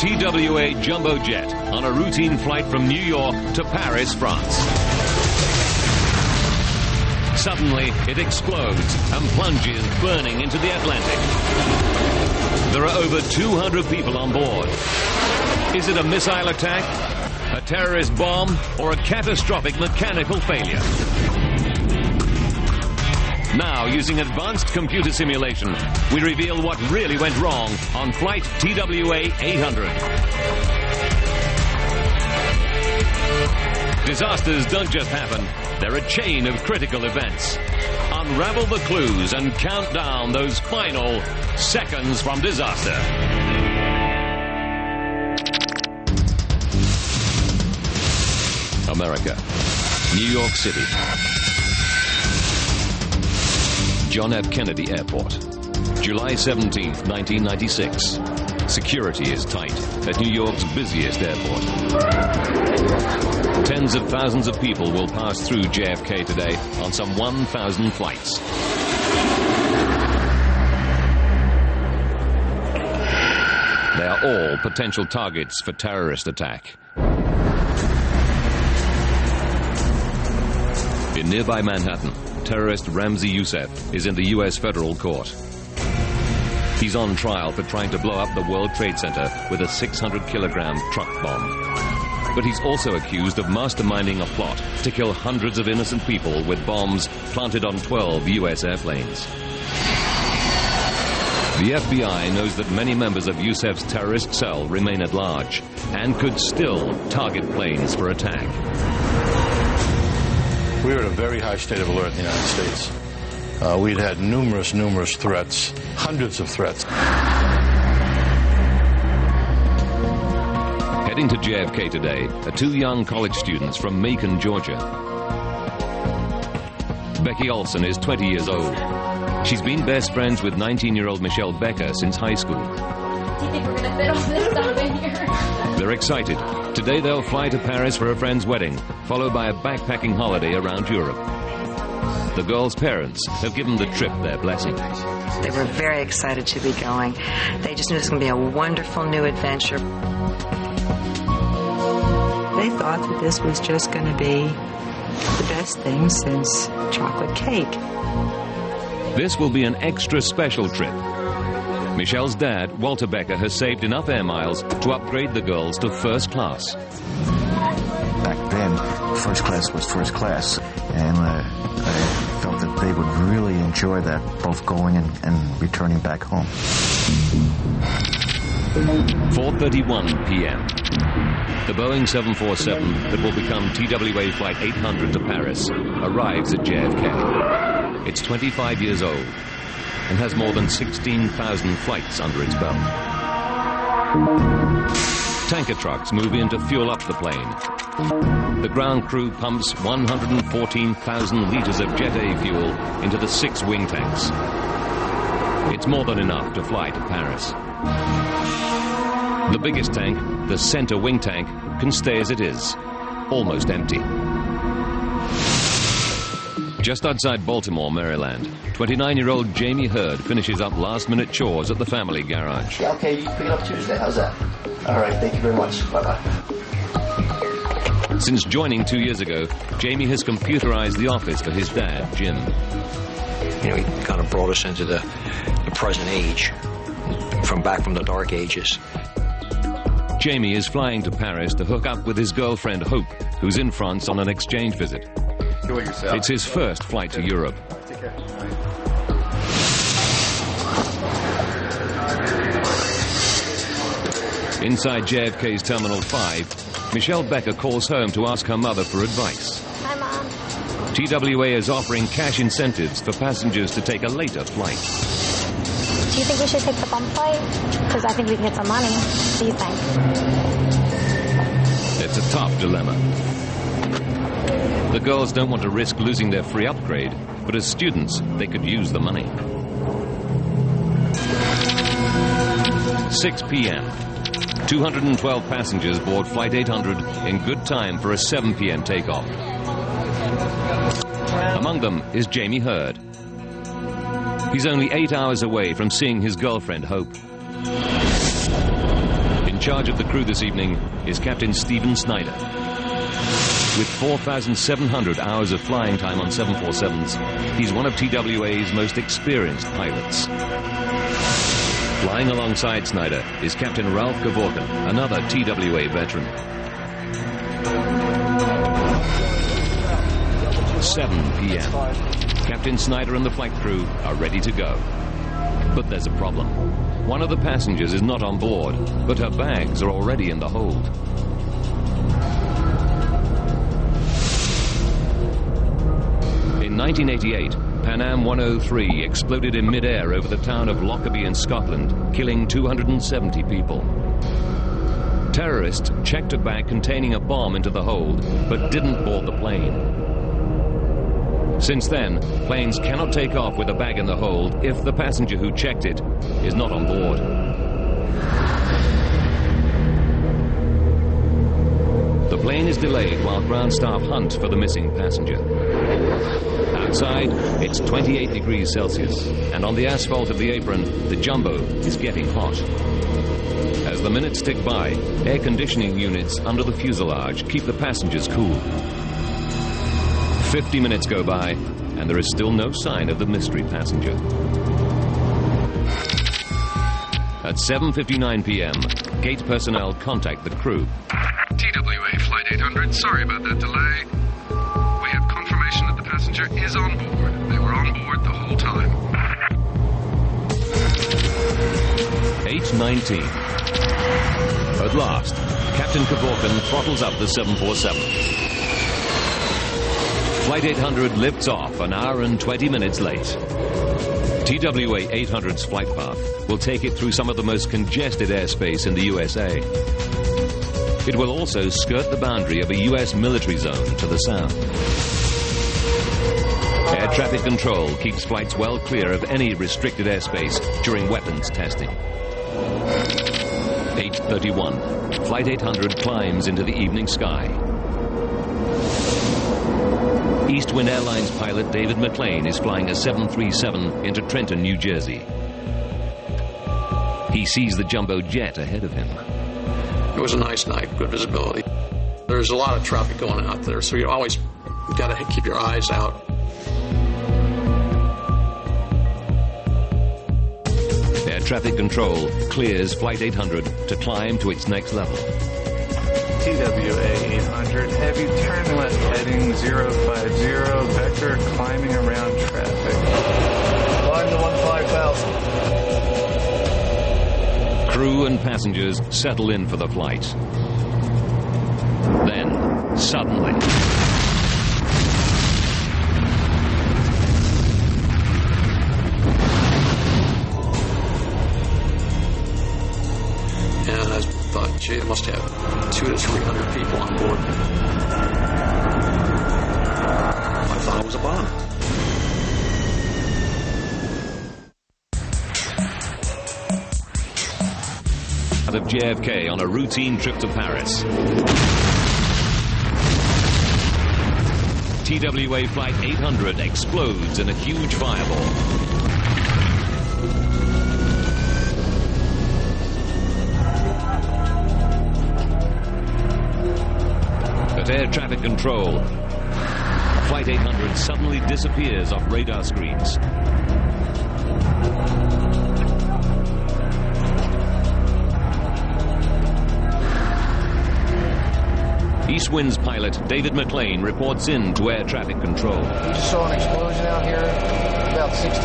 TWA jumbo jet on a routine flight from New York to Paris, France. Suddenly, it explodes and plunges burning into the Atlantic. There are over 200 people on board. Is it a missile attack, a terrorist bomb, or a catastrophic mechanical failure? Now, using advanced computer simulation, we reveal what really went wrong on flight TWA 800. Disasters don't just happen, they're a chain of critical events. Unravel the clues and count down those final seconds from disaster. America, New York City. John F. Kennedy Airport, July 17th, 1996. Security is tight at New York's busiest airport. Tens of thousands of people will pass through JFK today on some 1,000 flights. They are all potential targets for terrorist attack. In nearby Manhattan, terrorist Ramzi Youssef is in the U.S. federal court. He's on trial for trying to blow up the World Trade Center with a 600-kilogram truck bomb. But he's also accused of masterminding a plot to kill hundreds of innocent people with bombs planted on 12 U.S. airplanes. The FBI knows that many members of Youssef's terrorist cell remain at large and could still target planes for attack. We were in a very high state of alert in the United States. We'd had numerous threats, hundreds of threats. Heading to JFK today are two young college students from Macon, Georgia. Becky Olson is 20 years old. She's been best friends with 19-year-old Michelle Becker since high school. Do you think we're gonna fit all this stuff in here? They're excited. Today they'll fly to Paris for a friend's wedding, followed by a backpacking holiday around Europe. The girls' parents have given the trip their blessing. They were very excited to be going. They just knew it was going to be a wonderful new adventure. They thought that this was just going to be the best thing since chocolate cake. This will be an extra special trip. Michelle's dad, Walter Becker, has saved enough air miles to upgrade the girls to first class. Back then, first class was first class, and I felt that they would really enjoy that, both going and returning back home. 4:31 p.m. The Boeing 747 that will become TWA Flight 800 to Paris arrives at JFK. It's 25 years old and has more than 16,000 flights under its belt. Tanker trucks move in to fuel up the plane. The ground crew pumps 114,000 liters of Jet A fuel into the 6 wing tanks. It's more than enough to fly to Paris. The biggest tank, the center wing tank, can stay as it is, almost empty. Just outside Baltimore, Maryland, 29-year-old Jamie Hurd finishes up last-minute chores at the family garage. Yeah, okay, you can pick it up Tuesday. How's that? All right, thank you very much. Bye-bye. Since joining 2 years ago, Jamie has computerized the office for his dad, Jim. You know, he kind of brought us into the present age, from the dark ages. Jamie is flying to Paris to hook up with his girlfriend, Hope, who's in France on an exchange visit. It's his first flight to Europe. Take care. Inside JFK's Terminal 5, Michelle Becker calls home to ask her mother for advice. Hi, Mom. TWA is offering cash incentives for passengers to take a later flight. Do you think we should take the bump flight? Because I think we can get some money. What do you think? It's a tough dilemma. The girls don't want to risk losing their free upgrade, but as students, they could use the money. 6 p.m. 212 passengers board Flight 800 in good time for a 7 p.m. takeoff. Among them is Jamie Hurd. He's only 8 hours away from seeing his girlfriend, Hope. In charge of the crew this evening is Captain Stephen Snyder. With 4,700 hours of flying time on 747s, he's one of TWA's most experienced pilots. Flying alongside Snyder is Captain Ralph Kevorkian, another TWA veteran. 7 p.m. Captain Snyder and the flight crew are ready to go. But there's a problem. One of the passengers is not on board, but her bags are already in the hold. In 1988, Pan Am 103 exploded in mid-air over the town of Lockerbie in Scotland, killing 270 people. Terrorists checked a bag containing a bomb into the hold, but didn't board the plane. Since then, planes cannot take off with a bag in the hold if the passenger who checked it is not on board. The plane is delayed while ground staff hunt for the missing passenger. Outside, it's 28 degrees Celsius, and on the asphalt of the apron, the jumbo is getting hot. As the minutes tick by, air conditioning units under the fuselage keep the passengers cool. 50 minutes go by, and there is still no sign of the mystery passenger. At 7:59 p.m., gate personnel contact the crew. TWA Flight 800, sorry about that delay. We have confirmation that the passenger is on board. They were on board the whole time. 8:19. At last, Captain Kevorkian throttles up the 747. Flight 800 lifts off an hour and 20 minutes late. TWA 800's flight path will take it through some of the most congested airspace in the USA. It will also skirt the boundary of a U.S. military zone to the south. Air traffic control keeps flights well clear of any restricted airspace during weapons testing. 8:31. Flight 800 climbs into the evening sky. Eastwind Airlines pilot David McLean is flying a 737 into Trenton, New Jersey. He sees the jumbo jet ahead of him. It was a nice night, good visibility. There's a lot of traffic going out there, so you always got to keep your eyes out. Air traffic control clears Flight 800 to climb to its next level. TWA 800, heavy turn left heading 050, vector climbing around traffic. Climb to 15,000. Crew and passengers settle in for the flight. Then, suddenly... And I thought, gee, it must have 200 to 300 people on board. I thought it was a bomb. Out of JFK on a routine trip to Paris. TWA Flight 800 explodes in a huge fireball. At air traffic control, Flight 800 suddenly disappears off radar screens. Eastwind's pilot David McLean reports in to air traffic control. Just saw an explosion out here about 60